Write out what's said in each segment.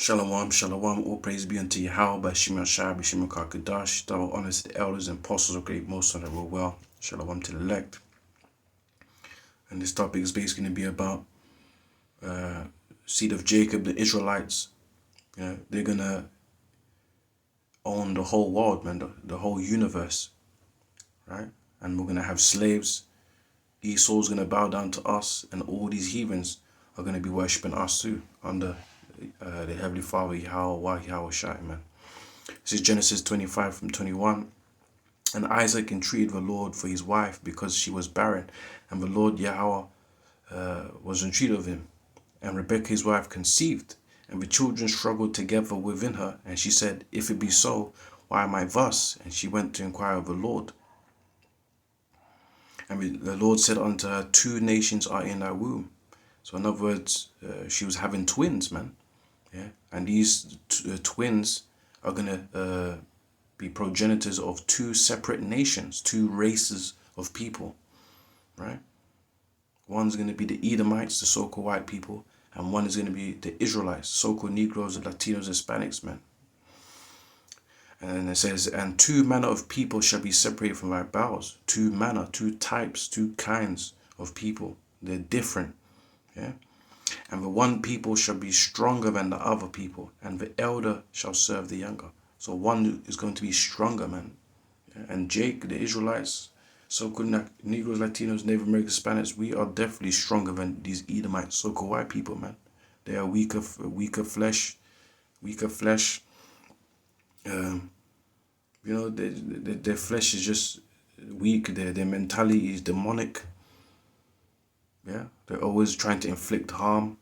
Shalom, shalom, all praise be unto Yahweh, by Shimon Shai, by Shimon Kakadash, double honors to the elders and apostles of great most on that were well. Shalom to the elect. And this topic is basically going to be about seed of Jacob, the Israelites. You know, they're going to own the whole world, man, the whole universe, right? And we're going to have slaves. Esau's going to bow down to us, and all these heathens are going to be worshipping us too, under the Heavenly Father, Yahweh Shai, man. This is Genesis 25 from 21. And Isaac entreated the Lord for his wife because she was barren, and the Lord Yahweh was entreated of him. And Rebekah his wife conceived, and the children struggled together within her. And she said, if it be so, why am I thus? And she went to inquire of the Lord. And the Lord said unto her, 2 nations are in thy womb. So in other words, she was having twins, man. Yeah, and these twins are going to be progenitors of 2 separate nations, 2 races of people, right? One's going to be the Edomites, the so-called white people, and one is going to be the Israelites, so-called Negroes, Latinos, Hispanics, man. And it says, and 2 manner of people shall be separated from thy bowels. 2 manner, 2 types, 2 kinds of people. They're different, yeah? And the one people shall be stronger than the other people, and the elder shall serve the younger. So one is going to be stronger, man. Yeah? And Jake, the Israelites, so-called Negroes, Latinos, Native American, Spanish, we are definitely stronger than these Edomites, so-called white people, man. They are weaker flesh. You know, their flesh is just weak. Their mentality is demonic. Yeah, they're always trying to inflict harm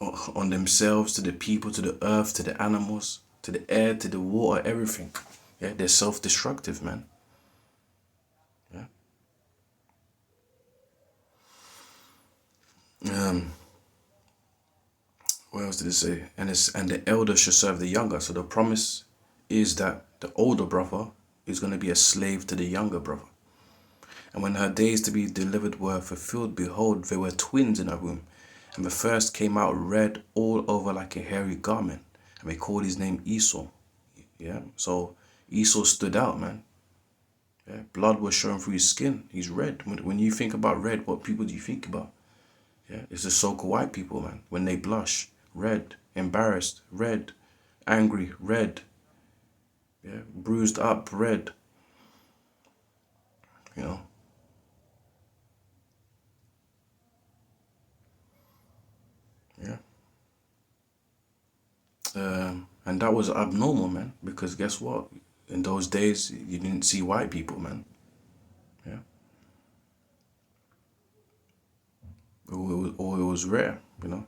on themselves, to the people, to the earth, to the animals, to the air, to the water, everything. Yeah, they're self-destructive, man. Yeah. What else did it say? And the elder shall serve the younger. So the promise is that the older brother is going to be a slave to the younger brother. And when her days to be delivered were fulfilled, behold, there were twins in her womb. And the first came out red all over like a hairy garment. And they called his name Esau. Yeah, so Esau stood out, man. Yeah, blood was showing through his skin. He's red. When you think about red, what people do you think about? Yeah, it's the so-called white people, man. When they blush, red. Embarrassed, red. Angry, red. Yeah, bruised up, red. You know. And that was abnormal, man, because guess what? In those days, you didn't see white people, man. Yeah. Or it was rare, you know.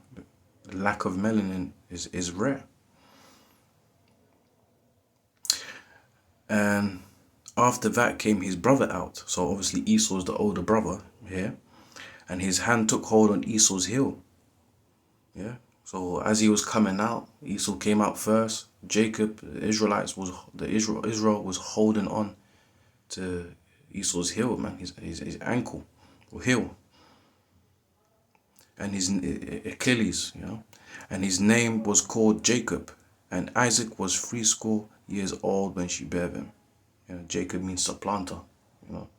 The lack of melanin is rare. And after that came his brother out. So obviously Esau's the older brother here. And his hand took hold on Esau's heel. Yeah. So as he was coming out, Esau came out first. Jacob, Israel was holding on to Esau's heel, man, his ankle or heel, and his Achilles, you know, and his name was called Jacob. And Isaac was 80 years old when she bare him. You know, Jacob means supplanter, you know,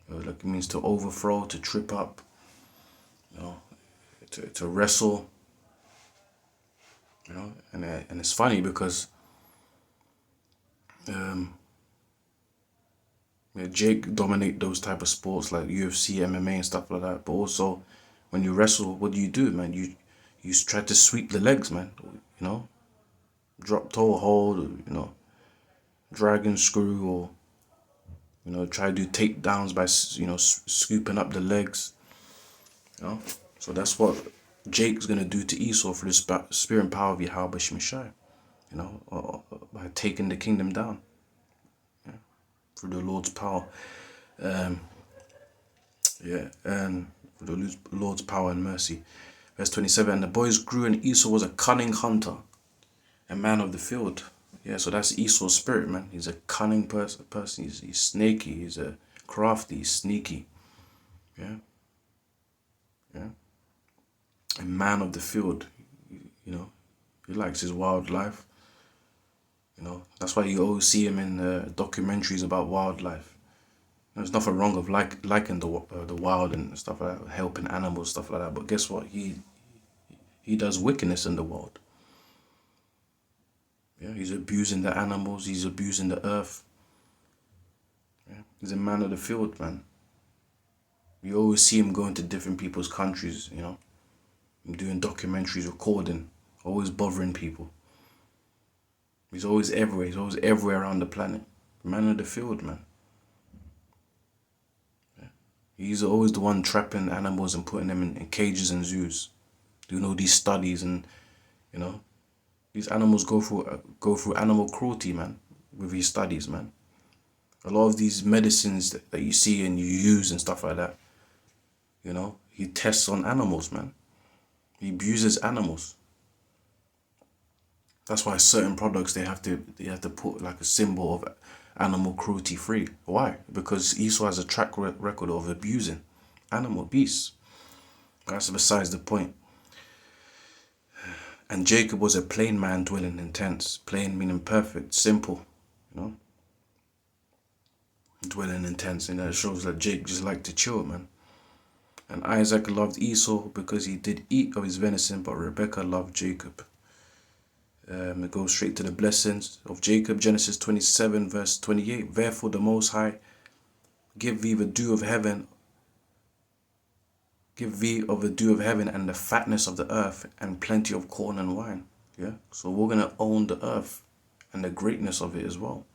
like it means to overthrow, to trip up, you know, to wrestle. You know, and it's funny because yeah, Jake dominate those type of sports like UFC, MMA, and stuff like that. But also, when you wrestle, what do, man? You try to sweep the legs, man. You know, drop toe hold, or, you know, dragon screw, or you know, try to do takedowns by scooping up the legs. You know, so that's what Jake's gonna do to Esau for the spirit and power of Yahweh Shemashai. You know, by taking the kingdom down. Yeah, through the Lord's power. Yeah, and for the Lord's power and mercy. Verse 27, and the boys grew, and Esau was a cunning hunter, a man of the field. Yeah, so that's Esau's spirit, man. He's a cunning person. He's snaky. He's a crafty, he's sneaky. Yeah, yeah. A man of the field. You know, he likes his wildlife. You know, that's why you always see him in documentaries about wildlife. There's nothing wrong with liking the wild and stuff like that, helping animals, stuff like that. But guess what? He does wickedness in the world. Yeah, he's abusing the animals. He's abusing the earth. Yeah, he's a man of the field, man. You always see him going to different people's countries. You know, doing documentaries, recording, always bothering people. He's always everywhere. He's always everywhere around the planet. Man of the field, man. Yeah. He's always the one trapping animals and putting them in cages and zoos, doing all these studies, and you know, these animals go through animal cruelty, man, with his studies, man. A lot of these medicines that you see and you use and stuff like that, you know, he tests on animals, man. He abuses animals. That's why certain products they have to put like a symbol of animal cruelty free. Why? Because Esau has a track record of abusing animal beasts. That's besides the point. And Jacob was a plain man dwelling in tents. Plain meaning perfect, simple, you know. Dwelling in tents, and that shows that Jacob just liked to chill, man. And Isaac loved Esau because he did eat of his venison, but Rebekah loved Jacob. It goes straight to the blessings of Jacob, Genesis 27, verse 28. Therefore the Most High give thee the dew of heaven, give thee of the dew of heaven and the fatness of the earth and plenty of corn and wine. Yeah, so we're going to own the earth and the greatness of it as well.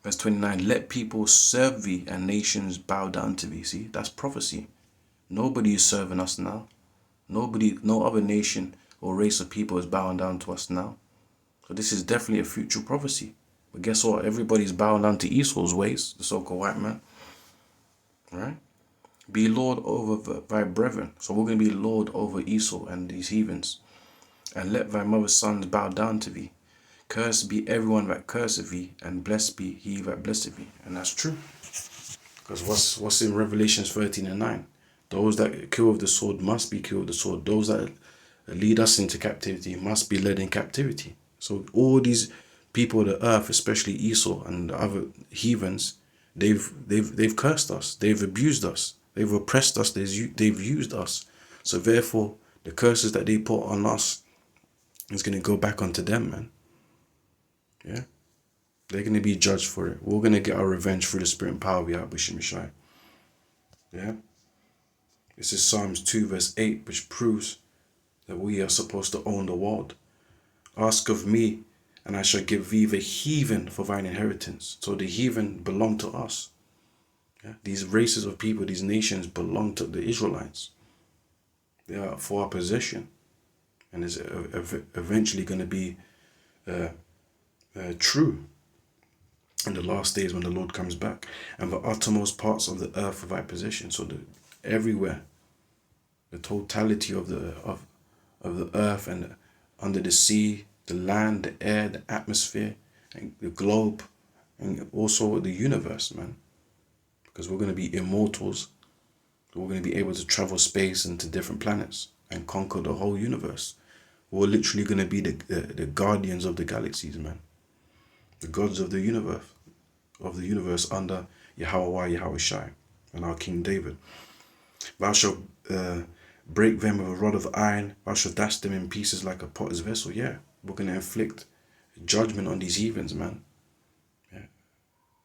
Verse 29, let people serve thee and nations bow down to thee. See, that's prophecy. Nobody is serving us now. Nobody, no other nation or race of people is bowing down to us now. So this is definitely a future prophecy. But guess what? Everybody's bowing down to Esau's ways, the so-called white man. Right? Be Lord over thy brethren. So we're going to be Lord over Esau and these heathens. And let thy mother's sons bow down to thee. Cursed be everyone that curseth thee, and blessed be he that blesseth thee. And that's true. Because what's in Revelations 13 and 9? Those that kill with the sword must be killed with the sword. Those that lead us into captivity must be led in captivity. So all these people of the earth, especially Esau and the other heathens, they've cursed us. They've abused us. They've oppressed us. They've used us. So therefore, the curses that they put on us is going to go back onto them, man. Yeah? They're going to be judged for it. We're going to get our revenge through the spirit and power of Yahweh Shemeshai. Yeah? This is Psalms 2 verse 8, which proves that we are supposed to own the world. Ask of me, and I shall give thee the heathen for thine inheritance. So the heathen belong to us. Yeah? These races of people, these nations belong to the Israelites. They are for our possession. And it's eventually going to be true in the last days when the Lord comes back. And the uttermost parts of the earth for thy possession. So everywhere, the totality of the earth and under the sea, the land, the air, the atmosphere, and the globe, and also the universe, man. Because we're going to be immortals. We're going to be able to travel space into different planets and conquer the whole universe. We're literally going to be the guardians of the galaxies, man. The gods of the universe under Yahweh Shai and our King David. Thou shalt break them with a rod of iron. Thou shalt dash them in pieces like a potter's vessel. Yeah, we're going to inflict judgment on these heathens, man. Yeah,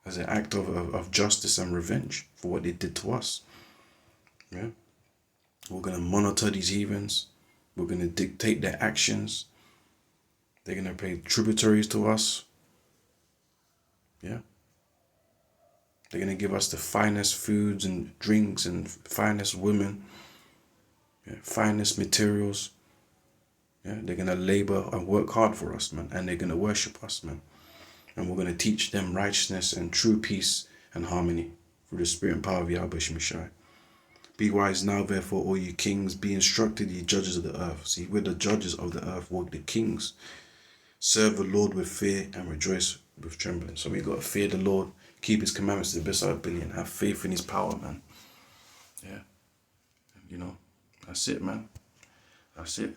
as an act of justice and revenge for what they did to us. Yeah, we're going to monitor these heathens. We're going to dictate their actions. They're going to pay tributaries to us. Yeah. They're going to give us the finest foods and drinks and finest women. Yeah, finest materials. Yeah, they're going to labor and work hard for us, man. And they're going to worship us, man. And we're going to teach them righteousness and true peace and harmony through the spirit and power of Yahweh Shemeshai. Be wise now, therefore, all you kings. Be instructed, ye judges of the earth. See, we're the judges of the earth. We're the kings. Serve the Lord with fear and rejoice with trembling. So we got to fear the Lord, keep his commandments to the best of our ability, and have faith in his power, man. Yeah. You know, that's it, man. That's it.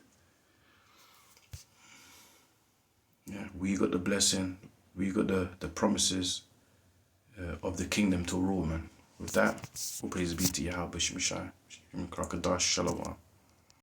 We got the blessing. We got the promises of the kingdom to rule, man. With that, all praise be to Yahweh Shemashai. Crocodile Shalom.